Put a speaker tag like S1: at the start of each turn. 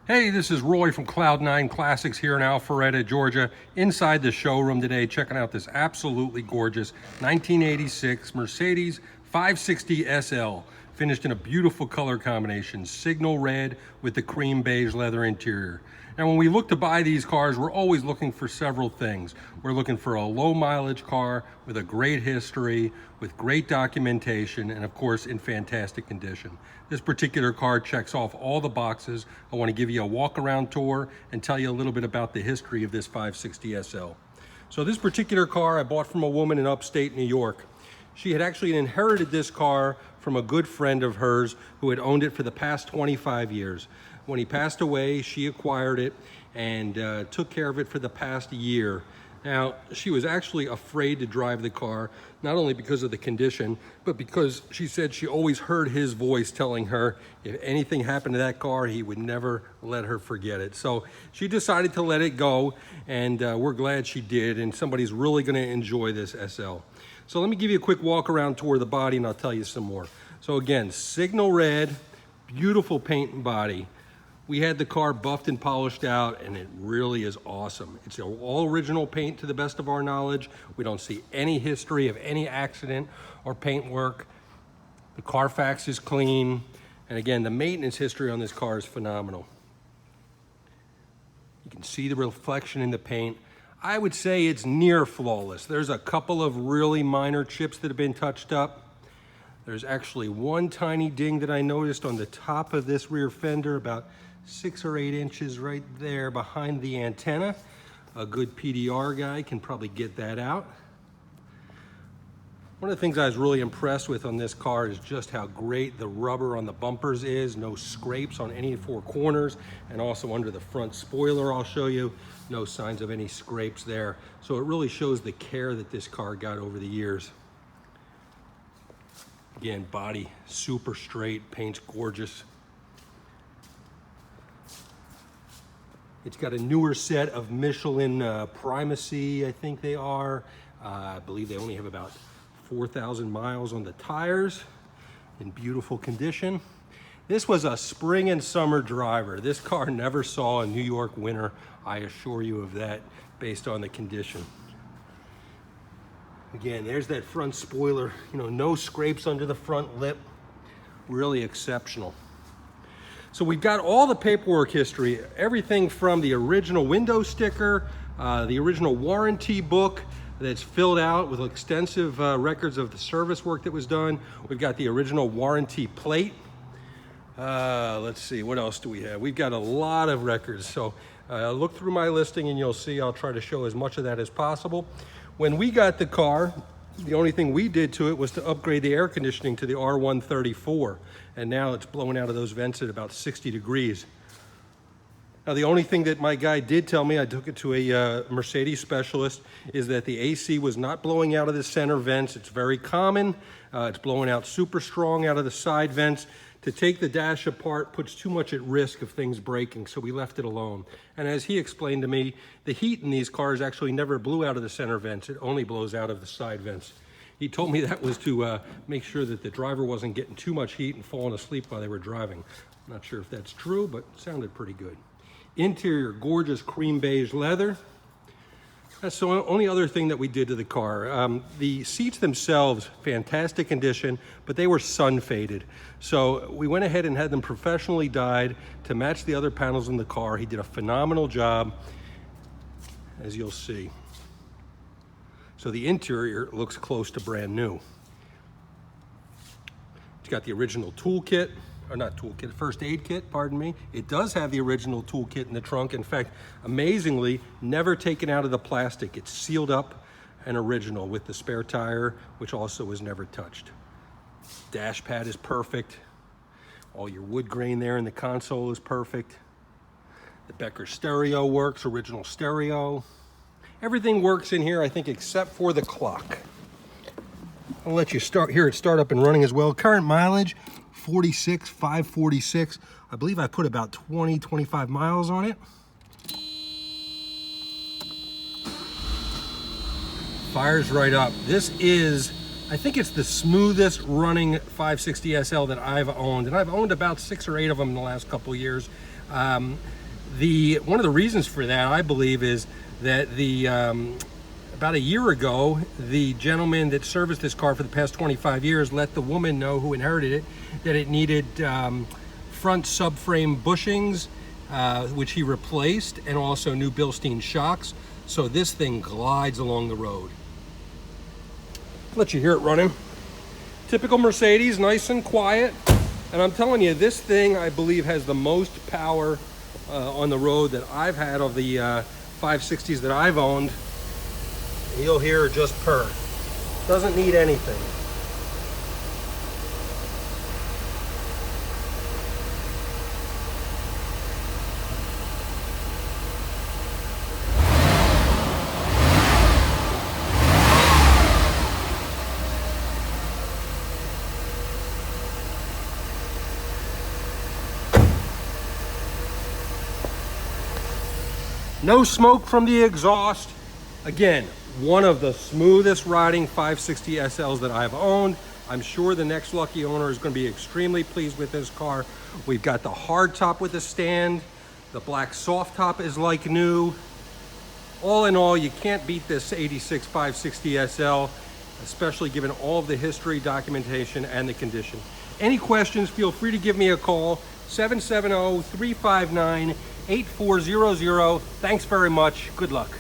S1: Hey, this is Roy from Cloud9 Classics here in Alpharetta, Georgia, inside the showroom today, checking out this absolutely gorgeous 1986 Mercedes 560 SL, finished in a beautiful color combination, signal red with the cream beige leather interior. Now, when we look to buy these cars, we're always looking for several things. We're looking for a low mileage car with a great history, with great documentation, and of course, in fantastic condition. This particular car checks off all the boxes. I want to give you a walk around tour and tell you a little bit about the history of this 560 SL. So this particular car I bought from a woman in upstate New York. She had actually inherited this car from a good friend of hers who had owned it for the past 25 years. When he passed away, she acquired it and took care of it for the past year. Now, she was actually afraid to drive the car, not only because of the condition, but because she said she always heard his voice telling her if anything happened to that car, he would never let her forget it. So she decided to let it go, and we're glad she did, and somebody's really gonna enjoy this SL. So let me give you a quick walk around tour of the body and I'll tell you some more. So again, signal red, beautiful paint and body. We had the car buffed and polished out, and it really is awesome. It's all original paint to the best of our knowledge. We don't see any history of any accident or paint work. The Carfax is clean. And again, the maintenance history on this car is phenomenal. You can see the reflection in the paint. I would say it's near flawless. There's a couple of really minor chips that have been touched up. There's actually one tiny ding that I noticed on the top of this rear fender, about 6 or 8 inches right there behind the antenna. A good PDR guy can probably get that out. One of the things I was really impressed with on this car is just how great the rubber on the bumpers is. No scrapes on any 4 corners, and also under the front spoiler I'll show you, no signs of any scrapes there. So it really shows the care that this car got over the years. Again, body super straight, paint's gorgeous. It's got a newer set of Michelin Primacy, I think they are. I believe they only have about 4,000 miles on the tires, in beautiful condition. This was a spring and summer driver. This car never saw a New York winter, I assure you of that, based on the condition. Again, there's that front spoiler, no scrapes under the front lip, really exceptional. So we've got all the paperwork history, everything from the original window sticker, the original warranty book that's filled out with extensive records of the service work that was done. We've got the original warranty plate. Let's see, what else do we have? We've got a lot of records. So look through my listing and you'll see I'll try to show as much of that as possible. When we got the car, the only thing we did to it was to upgrade the air conditioning to the R134. And now it's blowing out of those vents at about 60 degrees. Now, the only thing that my guy did tell me, I took it to a Mercedes specialist, is that the AC was not blowing out of the center vents. It's very common. It's blowing out super strong out of the side vents. To take the dash apart puts too much at risk of things breaking, so we left it alone. And as he explained to me, the heat in these cars actually never blew out of the center vents. It only blows out of the side vents. He told me that was to make sure that the driver wasn't getting too much heat and falling asleep while they were driving. I'm not sure if that's true, but it sounded pretty good. Interior, gorgeous cream beige leather. That's the only other thing that we did to the car. The seats themselves, fantastic condition, but they were sun faded. So we went ahead and had them professionally dyed to match the other panels in the car. He did a phenomenal job, as you'll see. So the interior looks close to brand new. It's got the original toolkit, or not toolkit, first aid kit, pardon me. It does have the original toolkit in the trunk. In fact, amazingly, never taken out of the plastic. It's sealed up and original with the spare tire, which also was never touched. Dash pad is perfect. All your wood grain there in the console is perfect. The Becker stereo works, original stereo. Everything works in here, I think, except for the clock. I'll let you hear it start up and running as well. Current mileage, 546. I believe I put about 25 miles on it. Fires right up. This is I think it's the smoothest running 560 SL that I've owned, and I've owned about 6 or 8 of them in the last couple of years. One of the reasons for that, I believe, is that about a year ago, the gentleman that serviced this car for the past 25 years let the woman know who inherited it that it needed front subframe bushings, which he replaced, and also new Bilstein shocks. So this thing glides along the road. Let you hear it running. Typical Mercedes, nice and quiet. And I'm telling you, this thing, I believe, has the most power on the road that I've had of the 560s that I've owned. You'll hear it just purr. Doesn't need anything. No smoke from the exhaust. Again, one of the smoothest riding 560 SLs that I've owned. I'm sure the next lucky owner is going to be extremely pleased with this car. We've got the hard top with the stand. The black soft top is like new. All in all, you can't beat this 86 560 SL, especially given all of the history, documentation, and the condition. Any questions, feel free to give me a call, 770-359-8400. Thanks very much. Good luck.